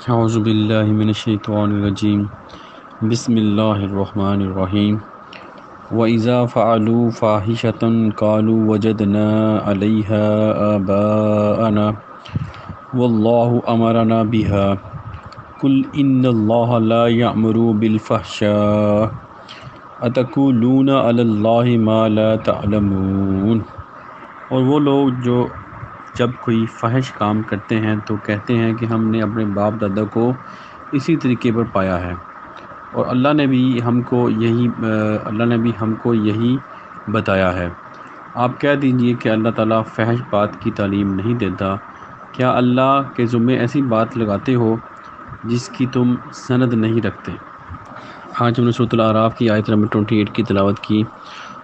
اعوذ باللہ من الشیطان الرجیم بسم اللہ الرحمن الرحیم وَإِذَا فَعَلُوا فَاحِشَةً قَالُوا وَجَدْنَا عَلَيْهَا آبَاءَنَا وَاللَّهُ أَمَرَنَا بِهَا قُلْ إِنَّ اللَّهَ لَا يَأْمُرُ بِالْفَحْشَاءِ أَتَقُولُونَ عَلَى اللَّهِ مَا لَا تَعْلَمُونَ۔ اور وہ لوگ جو جب کوئی فحش کام کرتے ہیں تو کہتے ہیں کہ ہم نے اپنے باپ دادا کو اسی طریقے پر پایا ہے، اور اللہ نے بھی ہم کو یہی بتایا ہے۔ آپ کہہ دیجئے کہ اللہ تعالیٰ فحش بات کی تعلیم نہیں دیتا۔ کیا اللہ کے ذمے ایسی بات لگاتے ہو جس کی تم سند نہیں رکھتے؟ آج ہم نے سورۃ الاعراف کی آیت نمبر 28 کی تلاوت کی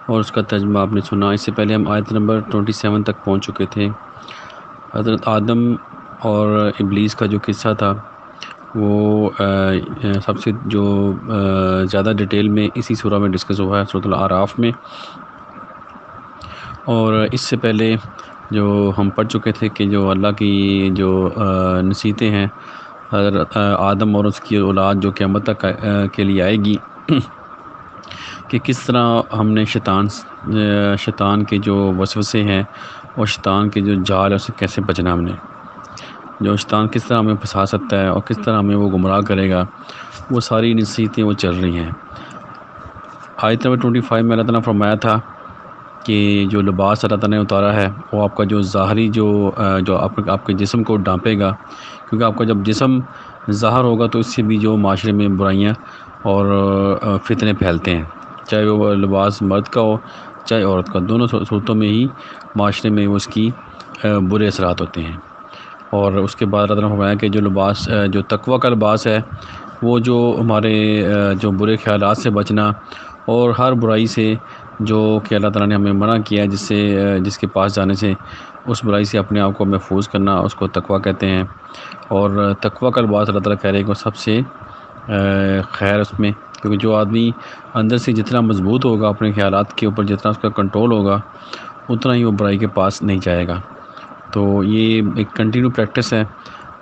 اور اس کا ترجمہ آپ نے سنا۔ اس سے پہلے ہم آیت نمبر 27 تک پہنچ چکے تھے۔ حضرت آدم اور ابلیس کا جو قصہ تھا وہ سب سے جو زیادہ ڈیٹیل میں اسی سورہ میں ڈسکس ہوا ہے، سورۃ الاعراف میں۔ اور اس سے پہلے جو ہم پڑھ چکے تھے کہ جو اللہ کی جو نصیحتیں ہیں حضرت آدم اور اس کی اولاد جو قیامت تک کے لیے آئے گی، کہ کس طرح ہم نے شیطان کے جو وسوسے ہیں اور شیطان کے جو جال ہے اسے کیسے بچنا، ہم نے جو شیطان کس طرح ہمیں پھنسا سکتا ہے اور کس طرح ہمیں وہ گمراہ کرے گا، وہ ساری نصیحتیں وہ چل رہی ہیں۔ آیت نمبر 25 میں اللہ تعالیٰ نے فرمایا تھا کہ جو لباس اللہ تعالیٰ نے اتارا ہے وہ آپ کا جو ظاہری جو آپ کے جسم کو ڈھانپے گا، کیونکہ آپ کا جب جسم ظاہر ہوگا تو اس سے بھی جو معاشرے میں برائیاں اور فتنے پھیلتے ہیں، چاہے وہ لباس مرد کا ہو چاہے عورت کا، دونوں صورتوں میں ہی معاشرے میں اس کی برے اثرات ہوتے ہیں۔ اور اس کے بعد اللہ تعالیٰ نے فرمایا کہ جو لباس جو تقوی کا لباس ہے وہ جو ہمارے جو برے خیالات سے بچنا اور ہر برائی سے جو کہ اللہ تعالیٰ نے ہمیں منع کیا ہے جس کے پاس جانے سے اس برائی سے اپنے آپ کو محفوظ کرنا، اس کو تقوی کہتے ہیں۔ اور تقوی کا لباس اللہ تعالیٰ کہہ رہے ہیں کہ سب سے خیر اس میں، کیونکہ جو آدمی اندر سے جتنا مضبوط ہوگا اپنے خیالات کے اوپر، جتنا اس کا کنٹرول ہوگا، اتنا ہی وہ برائی کے پاس نہیں جائے گا۔ تو یہ ایک کنٹینیو پریکٹس ہے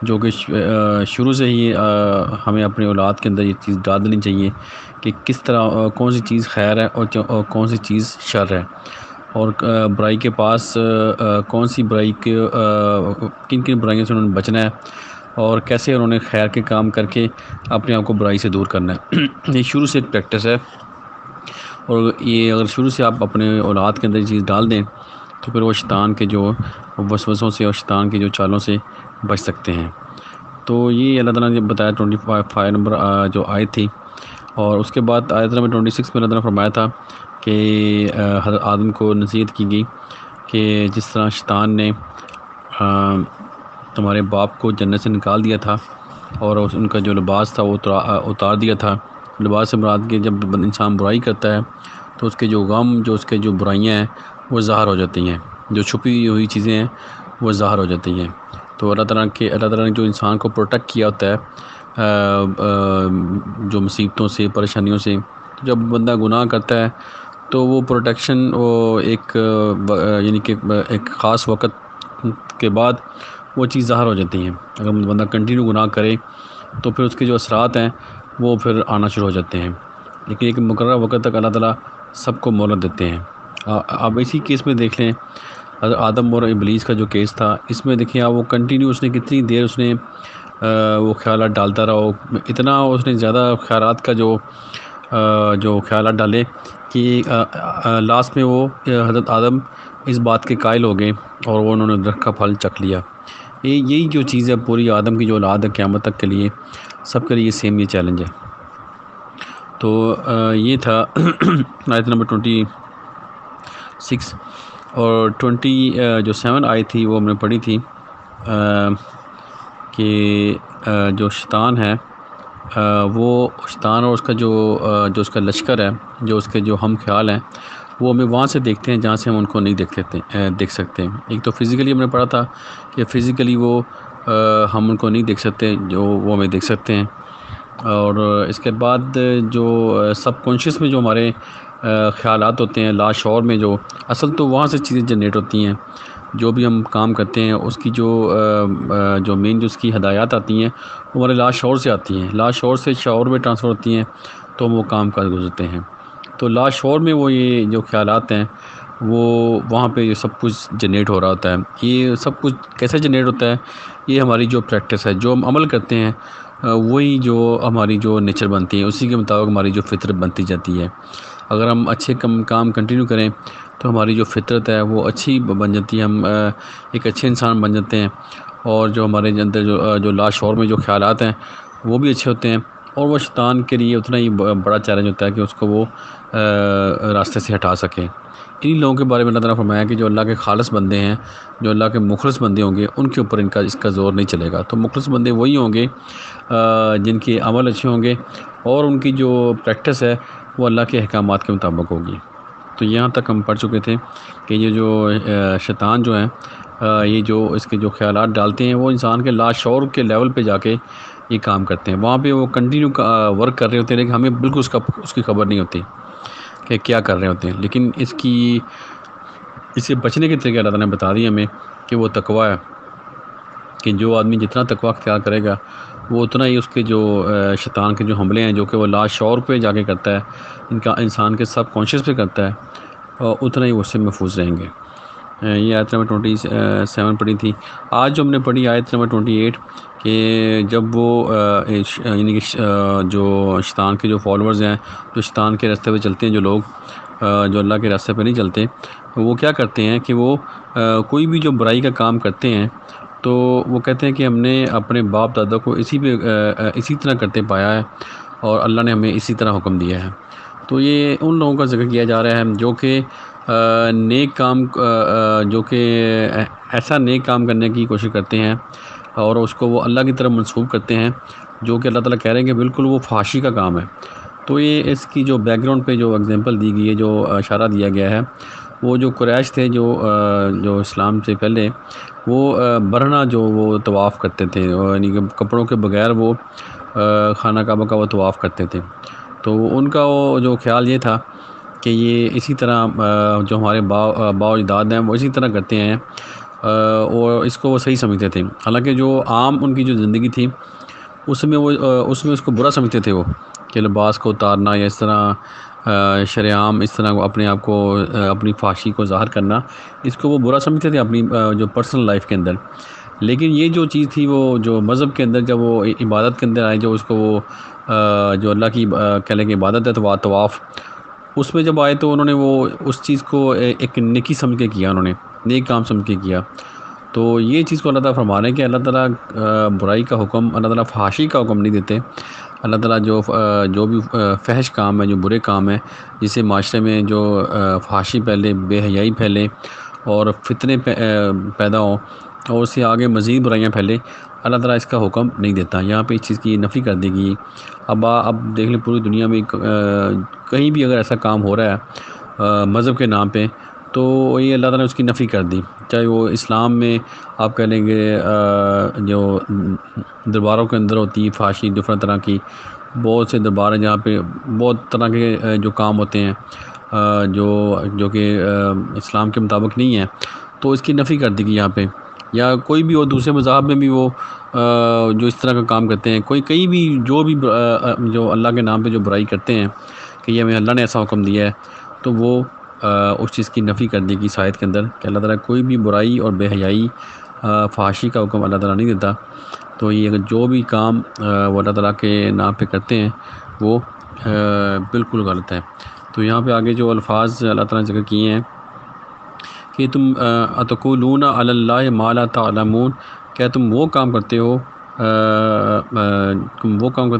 جو کہ شروع سے ہی ہمیں اپنے اولاد کے اندر یہ چیز ڈال دینی چاہیے کہ کس طرح کون سی چیز خیر ہے اور کون سی چیز شر ہے، اور برائی کے پاس کون سی برائی کے کن کن برائیوں سے انہوں نے بچنا ہے، اور کیسے انہوں نے خیر کے کام کر کے اپنے آپ کو برائی سے دور کرنا ہے۔ یہ شروع سے ایک پریکٹس ہے، اور یہ اگر شروع سے آپ اپنے اولاد کے اندر یہ چیز ڈال دیں تو پھر وہ شیطان کے جو وسوسوں سے اور شیطان کی جو چالوں سے بچ سکتے ہیں۔ تو یہ اللہ تعالیٰ نے بتایا 25 نمبر جو آیت تھی، اور اس کے بعد آیت نمبر 26 میں اللہ تعالیٰ نے فرمایا تھا کہ حضرت آدم کو نصیحت کی گئی کہ جس طرح شیطان نے تمہارے باپ کو جنت سے نکال دیا تھا اور ان کا جو لباس تھا وہ اتار دیا تھا۔ لباس سے مراد کہ جب انسان برائی کرتا ہے تو اس کے جو غم، جو اس کے جو برائیاں ہیں وہ ظاہر ہو جاتی ہیں، جو چھپی ہوئی چیزیں ہیں وہ ظاہر ہو جاتی ہیں۔ تو اللہ تعالیٰ نے جو انسان کو پروٹیکٹ کیا ہوتا ہے جو مصیبتوں سے، پریشانیوں سے، جب بندہ گناہ کرتا ہے تو وہ پروٹیکشن وہ یعنی کہ ایک خاص وقت کے بعد وہ چیز ظاہر ہو جاتی ہیں۔ اگر بندہ کنٹینیو گناہ کرے تو پھر اس کے جو اثرات ہیں وہ پھر آنا شروع ہو جاتے ہیں، لیکن ایک مقررہ وقت تک اللہ تعالیٰ سب کو مہلت دیتے ہیں۔ آپ اسی کیس میں دیکھ لیں، حضرت آدم اور ابلیس کا جو کیس تھا، اس میں دیکھیں آپ وہ کنٹینیو اس نے کتنی دیر اس نے وہ خیالات ڈالتا رہا، اتنا اس نے زیادہ خیالات کا جو خیالات ڈالے کہ لاسٹ میں وہ حضرت آدم اس بات کے قائل ہو گئے اور وہ انہوں نے درخت کا پھل چکھ لیا۔ یہی جو چیز ہے پوری آدم کی جو اولاد ہے قیامت تک کے لیے، سب کے لیے سیم یہ چیلنج ہے۔ تو یہ تھا آیت نمبر 26 اور 27 آئی تھی وہ ہم نے پڑھی تھی کہ جو شیطان ہے وہ شیطان اور اس کا جو اس کا لشکر ہے، جو اس کے جو ہم خیال ہیں، وہ ہمیں وہاں سے دیکھتے ہیں جہاں سے ہم ان کو نہیں دیکھ سکتے۔ ایک تو فزیکلی ہم نے پڑھا تھا کہ فزیکلی وہ ہم ان کو نہیں دیکھ سکتے، جو وہ ہمیں دیکھ سکتے ہیں، اور اس کے بعد جو سب کانشیس میں جو ہمارے خیالات ہوتے ہیں، لا شعور میں جو اصل تو وہاں سے چیزیں جنریٹ ہوتی ہیں، جو بھی ہم کام کرتے ہیں اس کی جو مین جو اس کی ہدایات آتی ہیں وہ ہمارے لا شعور سے آتی ہیں، لا شعور سے شعور میں ٹرانسفر ہوتی ہیں، تو ہم وہ کام کر گزرتے ہیں۔ تو لا شعور میں وہ یہ جو خیالات ہیں وہ وہاں پہ یہ سب کچھ جنریٹ ہو رہا ہوتا ہے۔ یہ سب کچھ کیسے جنریٹ ہوتا ہے؟ یہ ہماری جو پریکٹس ہے، جو ہم عمل کرتے ہیں، وہی جو ہماری جو نیچر بنتی ہے، اسی کے مطابق ہماری جو فطرت بنتی جاتی ہے۔ اگر ہم اچھے کام کنٹینیو کریں تو ہماری جو فطرت ہے وہ اچھی بن جاتی ہے، ہم ایک اچھے انسان بن جاتے ہیں، اور جو ہمارے اندر جو لا شعور میں جو خیالات ہیں وہ بھی اچھے ہوتے ہیں، اور وہ شیطان کے لیے اتنا ہی بڑا چیلنج ہوتا ہے کہ اس کو وہ راستے سے ہٹا سکے۔ انہی لوگوں کے بارے میں اللہ تعالیٰ نے فرمایا کہ جو اللہ کے خالص بندے ہیں، جو اللہ کے مخلص بندے ہوں گے، ان کے اوپر اس کا زور نہیں چلے گا۔ تو مخلص بندے وہی ہوں گے جن کے عمل اچھے ہوں گے اور ان کی جو پریکٹس ہے وہ اللہ کے احکامات کے مطابق ہوگی۔ تو یہاں تک ہم پڑھ چکے تھے کہ یہ جو شیطان جو ہیں، یہ جو اس کے جو خیالات ڈالتے ہیں وہ انسان کے لا شعور کے لیول پہ جا کے یہ کام کرتے ہیں، وہاں پہ وہ کنٹینیو ورک کر رہے ہوتے ہیں، لیکن ہمیں بالکل اس کی خبر نہیں ہوتی کہ کیا کر رہے ہوتے ہیں۔ لیکن اس سے بچنے کے طریقے اللہ تعالیٰ نے بتا دیے ہمیں کہ وہ تقویٰ ہے، کہ جو آدمی جتنا تقویٰ اختیار کرے گا وہ اتنا ہی اس کے جو شیطان کے جو حملے ہیں جو کہ وہ لا شعور پہ جا کے کرتا ہے، انسان کے سب کانشیس پہ کرتا ہے، اتنا ہی وہ اس سے محفوظ رہیں گے۔ یہ آیت نمبر 27 پڑھی تھی۔ آج جو ہم نے پڑھی آیت نمبر 28 کہ جب وہ یعنی کہ جو شیطان کے جو فالورز ہیں، جو شیطان کے راستے پہ چلتے ہیں، جو لوگ جو اللہ کے راستے پہ نہیں چلتے، وہ کیا کرتے ہیں کہ وہ کوئی بھی جو برائی کا کام کرتے ہیں تو وہ کہتے ہیں کہ ہم نے اپنے باپ دادا کو اسی طرح کرتے پایا ہے، اور اللہ نے ہمیں اسی طرح حکم دیا ہے۔ تو یہ ان لوگوں کا ذکر کیا جا رہا ہے جو کہ نیک کام جو کہ ایسا نیک کام کرنے کی کوشش کرتے ہیں اور اس کو وہ اللہ کی طرف منسوب کرتے ہیں، جو کہ اللہ تعالیٰ کہہ رہے ہیں کہ بالکل وہ فحاشی کا کام ہے۔ تو یہ اس کی جو بیک گراؤنڈ پہ جو اگزامپل دی گئی ہے، جو اشارہ دیا گیا ہے، وہ جو قریش تھے جو اسلام سے پہلے وہ برہنہ جو وہ طواف کرتے تھے، یعنی کہ کپڑوں کے بغیر وہ خانہ کعبہ کا وہ طواف کرتے تھے۔ تو ان کا وہ جو خیال یہ تھا کہ یہ اسی طرح جو ہمارے باؤ اجداد ہیں وہ اسی طرح کرتے ہیں، اور اس کو وہ صحیح سمجھتے تھے۔ حالانکہ جو عام ان کی جو زندگی تھی اس میں اس کو برا سمجھتے تھے، وہ کہ لباس کو اتارنا یا اس طرح شرعام اس طرح اپنے آپ کو اپنی فحاشی کو ظاہر کرنا، اس کو وہ برا سمجھتے تھے اپنی جو پرسنل لائف کے اندر۔ لیکن یہ جو چیز تھی وہ جو مذہب کے اندر جب وہ عبادت کے اندر آئے، جو اس کو وہ جو اللہ کی کہہ لیں کہ عبادت ہے تو طواف، اس میں جب آئے تو انہوں نے وہ اس چیز کو ایک نیکی سمجھ کے کیا، انہوں نے نیک کام سمجھ کے کیا۔ تو یہ چیز کو اللہ تعالیٰ فرما رہے ہیں کہ اللہ تعالیٰ برائی کا حکم، اللہ تعالیٰ فحاشی کا حکم نہیں دیتے۔ اللہ تعالیٰ جو بھی فحش کام ہے، جو برے کام ہے، جسے معاشرے میں جو فحاشی پھیلے، بے حیائی پھیلے اور فتنے پیدا ہوں اور اس سے آگے مزید برائیاں پھیلے، اللہ تعالیٰ اس کا حکم نہیں دیتا۔ یہاں پہ اس چیز کی نفی کر دی گئی۔ اب دیکھ لیں پوری دنیا میں کہیں بھی اگر ایسا کام ہو رہا ہے مذہب کے نام پہ، تو یہ اللہ تعالیٰ نے اس کی نفی کر دی۔ چاہے وہ اسلام میں آپ کہہ لیں گے جو درباروں کے اندر ہوتی ہے فحاشی، ڈفرنٹ طرح کی بہت سے دربار ہیں جہاں پہ بہت طرح کے جو کام ہوتے ہیں جو کہ اسلام کے مطابق نہیں ہے، تو اس کی نفی کر دی گئی یہاں پہ۔ یا کوئی بھی اور دوسرے مذاہب میں بھی وہ جو اس طرح کا کام کرتے ہیں، کئی بھی جو اللہ کے نام پہ جو برائی کرتے ہیں کہ یہ ہمیں اللہ نے ایسا حکم دیا ہے، تو وہ اس چیز کی نفی کر دی گئی اس آیت کے اندر کہ اللہ تعالیٰ کوئی بھی برائی اور بے حیائی فحاشی کا حکم اللہ تعالیٰ نہیں دیتا۔ تو یہ جو بھی کام وہ اللہ تعالیٰ کے نام پہ کرتے ہیں وہ بالکل غلط ہے۔ تو یہاں پہ آگے جو الفاظ اللہ تعالیٰ نے ذکر کیے ہیں کہ تم اتقولون علی اللہ ما لا تعلمون، کیا تم وہ کام کرتے ہو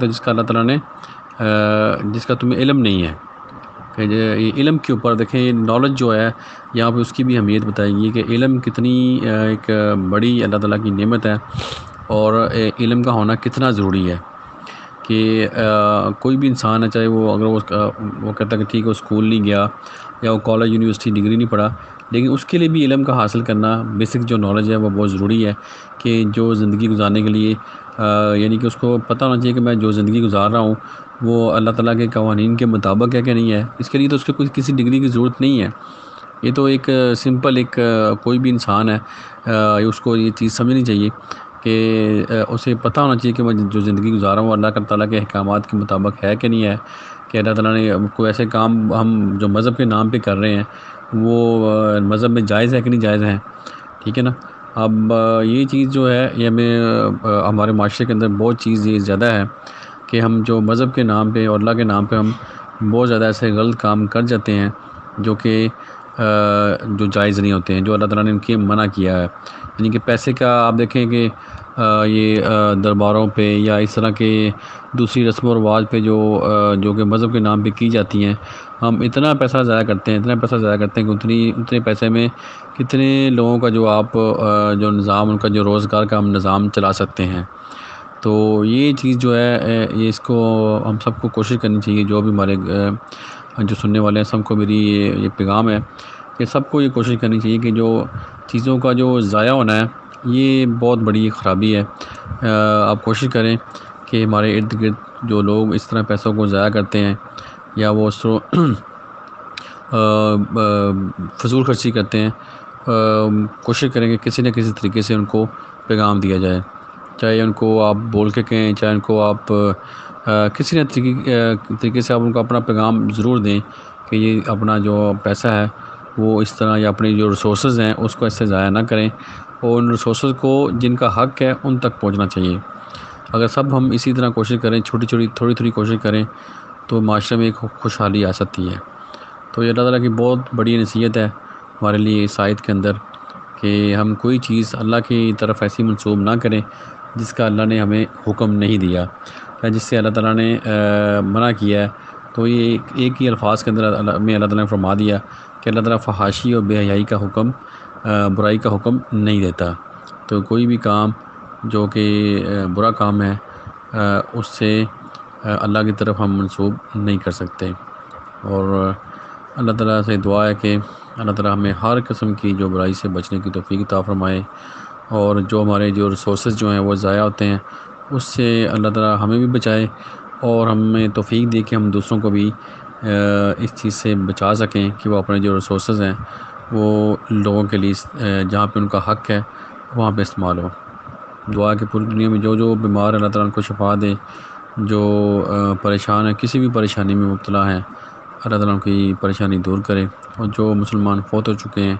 جس کا اللہ تعالیٰ نے جس کا تمہیں علم نہیں ہے۔ کہ یہ علم کے اوپر دیکھیں، نالج جو ہے یہاں پہ اس کی بھی اہمیت بتائی گئی کہ علم کتنی ایک بڑی اللہ تعالیٰ کی نعمت ہے، اور علم کا ہونا کتنا ضروری ہے۔ کہ کوئی بھی انسان ہے، چاہے وہ اگر وہ کہتا ہے کہ ٹھیک ہے وہ اسکول نہیں گیا یا وہ کالج یونیورسٹی ڈگری نہیں پڑھا، لیکن اس کے لیے بھی علم کا حاصل کرنا، بیسک جو نالج ہے وہ بہت ضروری ہے کہ جو زندگی گزارنے کے لیے یعنی کہ اس کو پتہ ہونا چاہیے کہ میں جو زندگی گزار رہا ہوں وہ اللہ تعالیٰ کے قوانین کے مطابق ہے کہ نہیں ہے۔ اس کے لیے تو اس کے کسی ڈگری کی ضرورت نہیں ہے، یہ تو ایک سمپل ایک کوئی بھی انسان ہے اس کو یہ چیز سمجھنی چاہیے کہ اسے پتہ ہونا چاہیے کہ میں جو زندگی گزارا ہوں اللہ تعالیٰ کے احکامات کے مطابق ہے کہ نہیں ہے، کہ اللہ تعالیٰ نے کوئی ایسے کام ہم جو مذہب کے نام پہ کر رہے ہیں وہ مذہب میں جائز ہے کہ نہیں جائز ہیں، ٹھیک ہے نا۔ اب یہ چیز جو ہے یہ ہمیں ہمارے معاشرے کے اندر بہت چیز یہ زیادہ ہے کہ ہم جو مذہب کے نام پہ اور اللہ کے نام پہ ہم بہت زیادہ ایسے غلط کام کر جاتے ہیں جو کہ جو جائز نہیں ہوتے ہیں، جو اللہ تعالیٰ نے ان کے منع کیا ہے۔ یعنی کہ پیسے کا آپ دیکھیں کہ یہ درباروں پہ یا اس طرح کے دوسری رسم و رواج پہ جو کہ مذہب کے نام پہ کی جاتی ہیں، ہم اتنا پیسہ ضائع کرتے ہیں کہ اتنے پیسے میں کتنے لوگوں کا جو آپ جو نظام ان کا جو روزگار کا ہم نظام چلا سکتے ہیں۔ تو یہ چیز جو ہے یہ اس کو ہم سب کو کوشش کرنی چاہیے، جو بھی ہمارے جو سننے والے ہیں سب کو میری یہ پیغام ہے کہ سب کو یہ کوشش کرنی چاہیے کہ جو چیزوں کا جو ضائع ہونا ہے یہ بہت بڑی خرابی ہے۔ آپ کوشش کریں کہ ہمارے ارد گرد جو لوگ اس طرح پیسوں کو ضائع کرتے ہیں یا وہ فضول خرچی کرتے ہیں، کوشش کریں کہ کسی نہ کسی طریقے سے ان کو پیغام دیا جائے، چاہے ان کو آپ بول کے کہیں، چاہے ان کو آپ کسی نہ طریقے سے آپ ان کو اپنا پیغام ضرور دیں کہ یہ اپنا جو پیسہ ہے وہ اس طرح یا اپنے جو ریسورسز ہیں اس کو ایسے ضائع نہ کریں، اور ان ریسورسز کو جن کا حق ہے ان تک پہنچنا چاہیے۔ اگر سب ہم اسی طرح کوشش کریں، تھوڑی تھوڑی کوشش کریں، تو معاشرے میں ایک خوشحالی آ سکتی ہے۔ تو یہ اللہ تعالیٰ کی بہت بڑی نصیحت ہے ہمارے لیے اس آیت کے اندر کہ ہم کوئی چیز اللہ کی طرف ایسی منسوب نہ کریں جس کا اللہ نے ہمیں حکم نہیں دیا یا جس سے اللہ تعالیٰ نے منع کیا ہے۔ تو یہ ایک ہی الفاظ کے اندر اللہ تعالیٰ نے فرما دیا کہ اللہ تعالیٰ فحاشی اور بے حیائی کا حکم، برائی کا حکم نہیں دیتا۔ تو کوئی بھی کام جو کہ برا کام ہے اس سے اللہ کی طرف ہم منسوب نہیں کر سکتے۔ اور اللہ تعالیٰ سے دعا ہے کہ اللہ تعالیٰ ہمیں ہر قسم کی جو برائی سے بچنے کی توفیق عطا فرمائے، اور جو ہمارے جو ریسورسز جو ہیں وہ ضائع ہوتے ہیں اس سے اللہ تعالیٰ ہمیں بھی بچائے، اور ہمیں توفیق دے کہ ہم دوسروں کو بھی اس چیز سے بچا سکیں کہ وہ اپنے جو ریسورسز ہیں وہ لوگوں کے لیے جہاں پہ ان کا حق ہے وہاں پہ استعمال ہو۔ دعا کہ پوری دنیا میں جو بیمار اللہ تعالیٰ ان کو شفا دے، جو پریشان ہے، کسی بھی پریشانی میں مبتلا ہیں، اللہ تعالیٰ ان کی پریشانی دور کرے، اور جو مسلمان فوت ہو چکے ہیں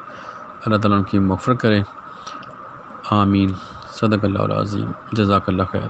اللہ تعالیٰ ان کی مغفرت کرے۔ آمین۔ صدق اللہ العظیم۔ جزاک اللہ خیر۔